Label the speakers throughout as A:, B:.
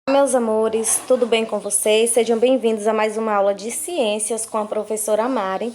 A: Meus amores, tudo bem com vocês? Sejam bem-vindos a mais uma aula de ciências com a professora Mari.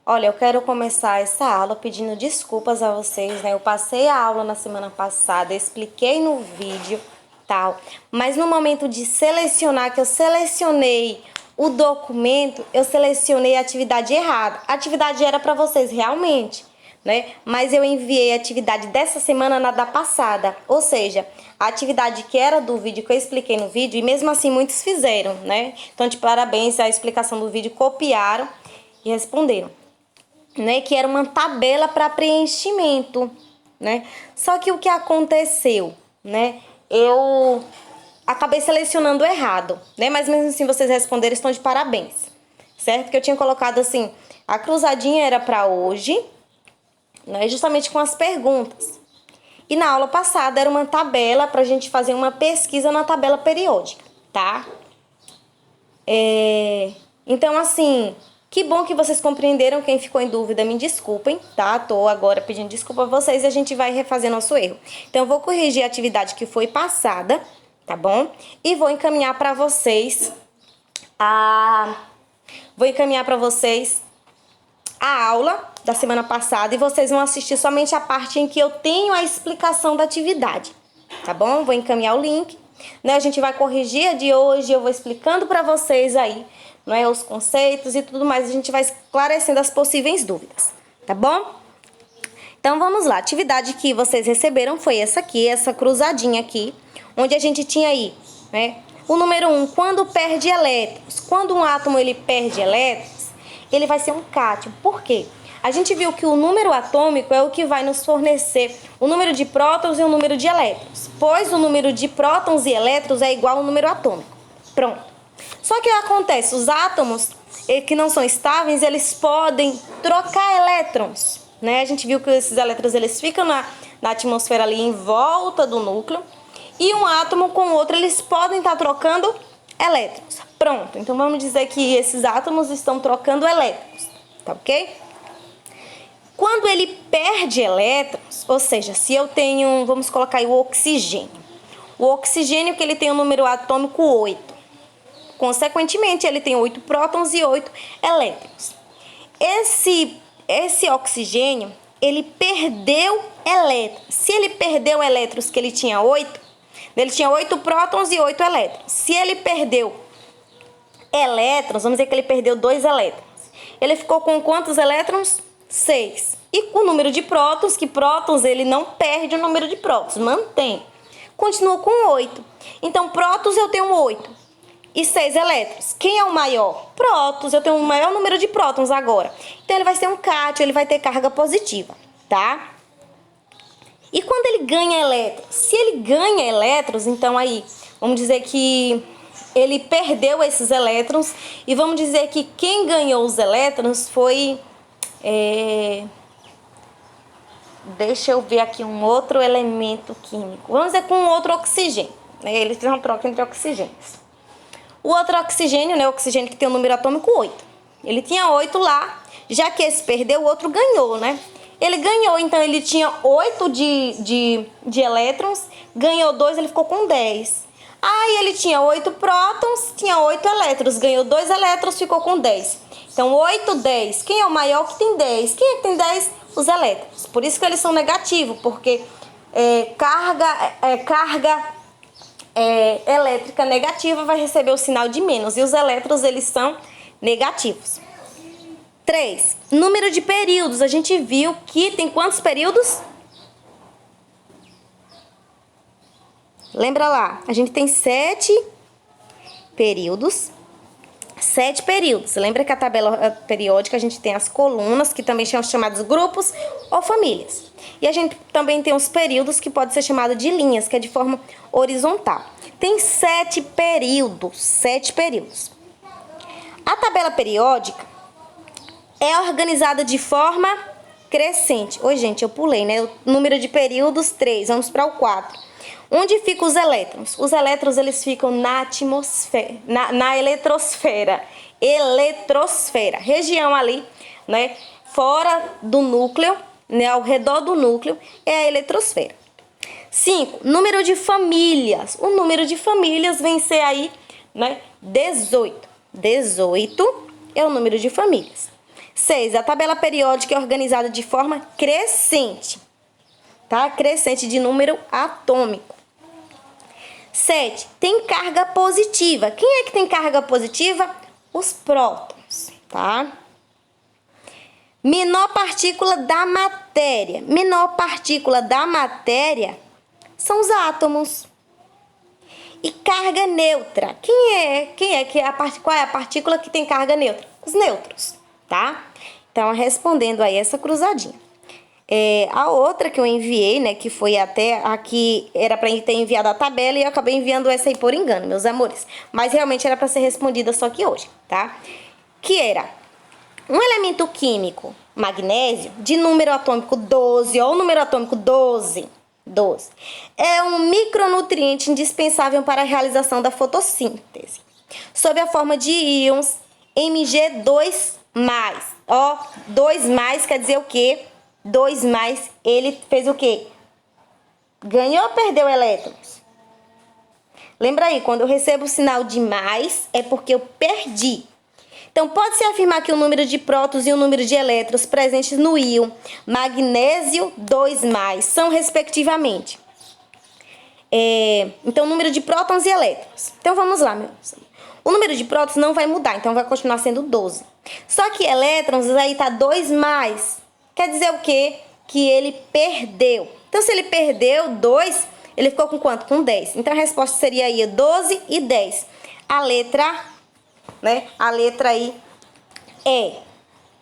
A: Olha, eu quero começar essa aula pedindo desculpas a vocês, né? Eu passei a aula na semana passada, expliquei no vídeo, tal, mas no momento de selecionar, que eu selecionei o documento, eu selecionei a atividade errada. A atividade era para vocês realmente, né? Mas eu enviei a atividade dessa semana na da passada, ou seja, a atividade que era do vídeo que eu expliquei no vídeo, e mesmo assim muitos fizeram, né? Então, de parabéns, a explicação do vídeo copiaram e responderam, né? Que era uma tabela para preenchimento, né? Só que o que aconteceu, né? Eu acabei selecionando errado, né? Mas mesmo assim vocês responderam, estão de parabéns, certo? Que eu tinha colocado assim, a cruzadinha era para hoje, né? Justamente com as perguntas. E na aula passada era uma tabela para a gente fazer uma pesquisa na tabela periódica, tá? Então, assim, que bom que vocês compreenderam. Quem ficou em dúvida, me desculpem, tá? Tô agora pedindo desculpa a vocês e a gente vai refazer nosso erro. Então, eu vou corrigir a atividade que foi passada, tá bom? E vou encaminhar para vocês a aula da semana passada e vocês vão assistir somente a parte em que eu tenho a explicação da atividade, tá bom? Vou encaminhar o link, né? A gente vai corrigir a de hoje, eu vou explicando para vocês aí, não é, os conceitos e tudo mais, a gente vai esclarecendo as possíveis dúvidas, tá bom? Então vamos lá, a atividade que vocês receberam foi essa aqui, essa cruzadinha aqui, onde a gente tinha aí, né? O número 1, quando perde elétrons. Quando um átomo ele perde elétrons, ele vai ser um cátion. Por quê? A gente viu que o número atômico é o que vai nos fornecer o número de prótons e o número de elétrons, pois o número de prótons e elétrons é igual ao número atômico. Pronto. Só que o que acontece? Os átomos que não são estáveis, eles podem trocar elétrons, né? A gente viu que esses elétrons eles ficam na atmosfera ali em volta do núcleo, e um átomo com o outro eles podem estar trocando elétrons. Pronto, então vamos dizer que esses átomos estão trocando elétrons, tá ok? Quando ele perde elétrons, ou seja, se eu tenho, vamos colocar aí o oxigênio. O oxigênio que ele tem o número atômico 8. Consequentemente, ele tem 8 prótons e 8 elétrons. Esse oxigênio, ele perdeu elétrons. Se ele perdeu elétrons que ele tinha 8 prótons e 8 elétrons. Se ele perdeu elétrons, vamos dizer que ele perdeu 2 elétrons. Ele ficou com quantos elétrons? 6. E o número de prótons, que prótons ele não perde o número de prótons, mantém. Continua com 8. Então, prótons eu tenho 8 e 6 elétrons. Quem é o maior? Prótons, eu tenho o maior número de prótons agora. Então, ele vai ser um cátion, ele vai ter carga positiva, tá? E quando ele ganha elétrons? Se ele ganha elétrons, então aí, vamos dizer que ele perdeu esses elétrons e vamos dizer que quem ganhou os elétrons foi... Deixa eu ver aqui um outro elemento químico. Vamos dizer com um outro oxigênio, né? Eles fizeram troca entre oxigênios. O outro oxigênio, né? O oxigênio que tem o número atômico 8. Ele tinha 8 lá, já que esse perdeu, o outro ganhou, né? Ele ganhou, então ele tinha 8 de elétrons, ganhou 2, ele ficou com 10. Aí ele tinha 8 prótons, tinha 8 elétrons, ganhou 2 elétrons, ficou com 10. Então 8, 10. Quem é o maior que tem 10? Quem é que tem 10? Os elétrons. Por isso que eles são negativos, porque carga elétrica negativa vai receber o sinal de menos, e os elétrons eles são negativos. 3. Número de períodos. A gente viu que tem quantos períodos? Lembra lá, a gente tem 7 períodos. 7 períodos. Lembra que a tabela periódica a gente tem as colunas, que também são chamados grupos ou famílias. E a gente também tem os períodos, que pode ser chamado de linhas, que é de forma horizontal. Tem 7 períodos. 7 períodos. A tabela periódica é organizada de forma crescente. Oi, gente, eu pulei, né? O número de períodos, 3. Vamos para o 4. Onde ficam os elétrons? Os elétrons, eles ficam na atmosfera, na eletrosfera. Eletrosfera. Região ali, né? Fora do núcleo, né? Ao redor do núcleo, é a eletrosfera. 5, número de famílias. O número de famílias vem ser aí, né, 18. 18 é o número de famílias. 6, a tabela periódica é organizada de forma crescente, tá? Crescente de número atômico. 7, tem carga positiva. Quem é que tem carga positiva? Os prótons, tá? Menor partícula da matéria. Menor partícula da matéria são os átomos. E carga neutra. Qual é a partícula que tem carga neutra? Os nêutrons, tá? Então, respondendo aí essa cruzadinha. A outra que eu enviei, né, que foi até aqui, era para ter enviado a tabela e eu acabei enviando essa aí por engano, meus amores. Mas realmente era para ser respondida só que hoje, tá? Que era um elemento químico, magnésio, de número atômico 12, ou número atômico 12, é um micronutriente indispensável para a realização da fotossíntese, sob a forma de íons Mg2+. Ó, 2+ quer dizer o quê? 2+, ele fez o quê? Ganhou ou perdeu elétrons? Lembra aí, quando eu recebo o sinal de mais, é porque eu perdi. Então, pode-se afirmar que o número de prótons e o número de elétrons presentes no íon magnésio 2+, são respectivamente. Então, o número de prótons e elétrons. Então, vamos lá, meus amigos. O número de prótons não vai mudar, então vai continuar sendo 12. Só que elétrons, aí tá 2+. Quer dizer o quê? Que ele perdeu. Então, se ele perdeu 2, ele ficou com quanto? Com 10. Então, a resposta seria aí 12 e 10. A letra, né? A letra aí é,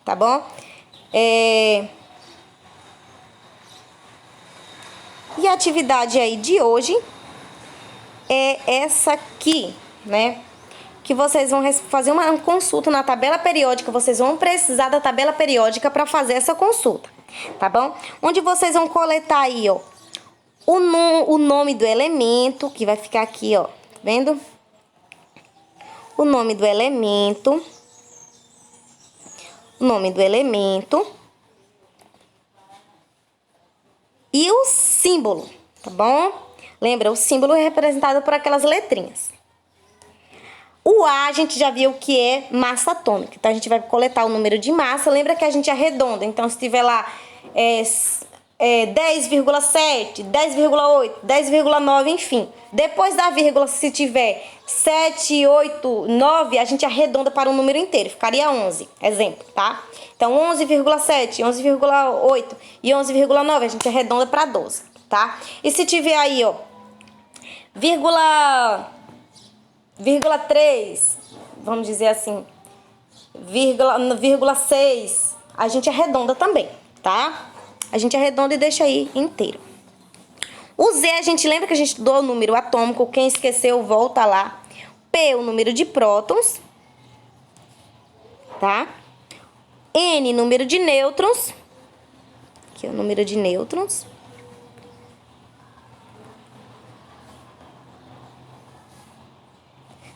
A: tá bom? E a atividade aí de hoje é essa aqui, né? Que vocês vão fazer uma consulta na tabela periódica, vocês vão precisar da tabela periódica para fazer essa consulta, tá bom? Onde vocês vão coletar aí, ó, o nome do elemento, que vai ficar aqui, ó, tá vendo? O nome do elemento, e o símbolo, tá bom? Lembra, o símbolo é representado por aquelas letrinhas. O A, a gente já viu que é massa atômica. Então, a gente vai coletar o número de massa. Lembra que a gente arredonda. Então, se tiver lá 10,7, 10,8, 10,9, enfim. Depois da vírgula, se tiver 7, 8, 9, a gente arredonda para um número inteiro. Ficaria 11, exemplo, tá? Então, 11,7, 11,8 e 11,9, a gente arredonda para 12, tá? E se tiver aí, ó, vírgula 3, vamos dizer assim, vírgula 6, a gente arredonda também, tá? A gente arredonda e deixa aí inteiro. O Z, a gente lembra que a gente estudou o número atômico, quem esqueceu, volta lá. P, o número de prótons, tá? N, número de nêutrons, aqui é o número de nêutrons.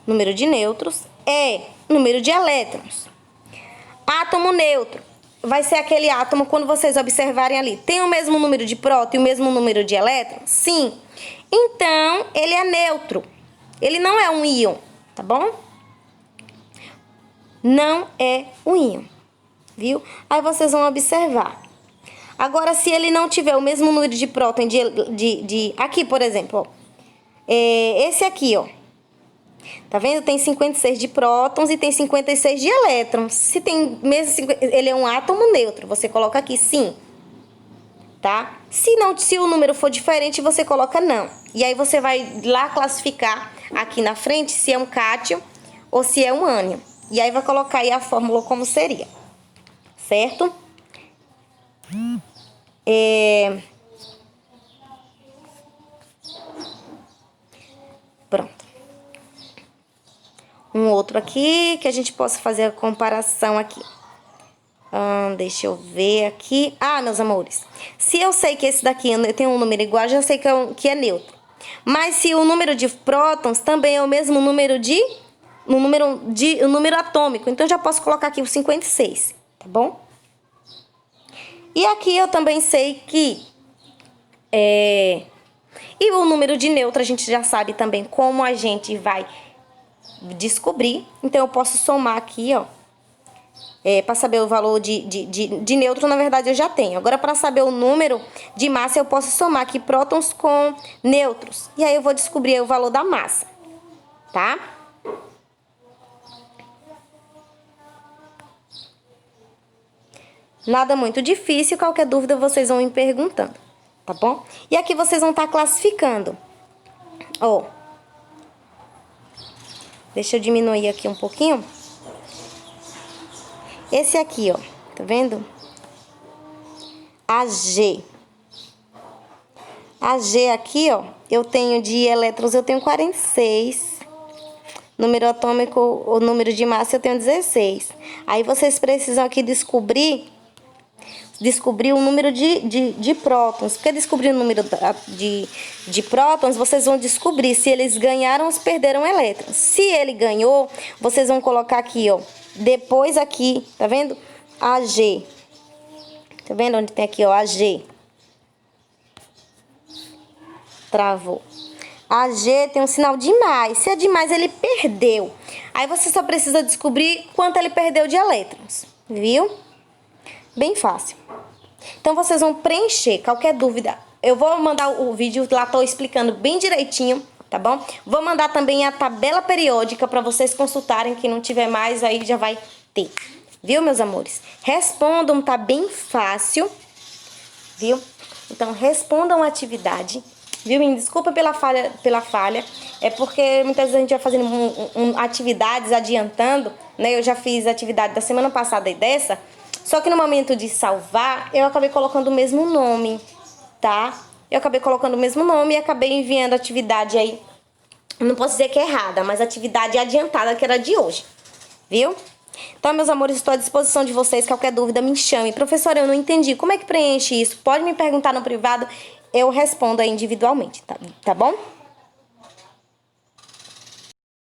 A: Número de nêutrons. E, número de elétrons. Átomo neutro. Vai ser aquele átomo, quando vocês observarem ali, tem o mesmo número de próton e o mesmo número de elétrons? Sim. Então, ele é neutro. Ele não é um íon, tá bom? Não é um íon, viu? Aí vocês vão observar. Agora, se ele não tiver o mesmo número de próton aqui, por exemplo, ó, esse aqui, ó. Tá vendo? Tem 56 de prótons e tem 56 de elétrons. Se tem mesmo, ele é um átomo neutro, você coloca aqui sim, tá? Se o número for diferente, você coloca não. E aí você vai lá classificar aqui na frente se é um cátion ou se é um ânion. E aí vai colocar aí a fórmula como seria, certo? Pronto. Um outro aqui que a gente possa fazer a comparação aqui. Deixa eu ver aqui. Meus amores, se eu sei que esse daqui tem um número igual, já sei que é neutro. Mas se o número de prótons também é o mesmo número o número atômico, então já posso colocar aqui o 56, tá bom? E aqui eu também sei que E o número de neutro a gente já sabe também como a gente vai descobrir. Então, eu posso somar aqui, ó. Para saber o valor de neutro, na verdade, eu já tenho. Agora, para saber o número de massa, eu posso somar aqui prótons com nêutrons. E aí, eu vou descobrir o valor da massa, tá? Nada muito difícil, qualquer dúvida vocês vão me perguntando, tá bom? E aqui vocês vão estar classificando. Ó. Deixa eu diminuir aqui um pouquinho. Esse aqui, ó, tá vendo? AG. AG aqui, ó, eu tenho de elétrons, eu tenho 46. Número atômico, o número de massa, eu tenho 16. Aí vocês precisam aqui descobrir o número de prótons. Porque descobrir o número de prótons, vocês vão descobrir se eles ganharam ou se perderam elétrons. Se ele ganhou, vocês vão colocar aqui, ó. Depois aqui, tá vendo? AG. Tá vendo onde tem aqui, ó, AG? Travou. AG tem um sinal de mais. Se é de mais, ele perdeu. Aí você só precisa descobrir quanto ele perdeu de elétrons. Viu? Bem fácil. Então, vocês vão preencher. Qualquer dúvida, eu vou mandar o vídeo lá, tô explicando bem direitinho, tá bom? Vou mandar também a tabela periódica para vocês consultarem. Quem não tiver mais, aí já vai ter. Viu, meus amores? Respondam, tá bem fácil. Viu? Então, respondam a atividade. Viu? Me desculpa pela falha. É porque muitas vezes a gente vai fazendo atividades adiantando, né? Eu já fiz a atividade da semana passada e dessa. Só que no momento de salvar, eu acabei colocando o mesmo nome, tá? Eu acabei colocando o mesmo nome e acabei enviando a atividade aí. Não posso dizer que é errada, mas a atividade adiantada que era de hoje, viu? Então, meus amores, estou à disposição de vocês. Qualquer dúvida, me chame. Professora, eu não entendi. Como é que preenche isso? Pode me perguntar no privado, eu respondo aí individualmente, tá bom?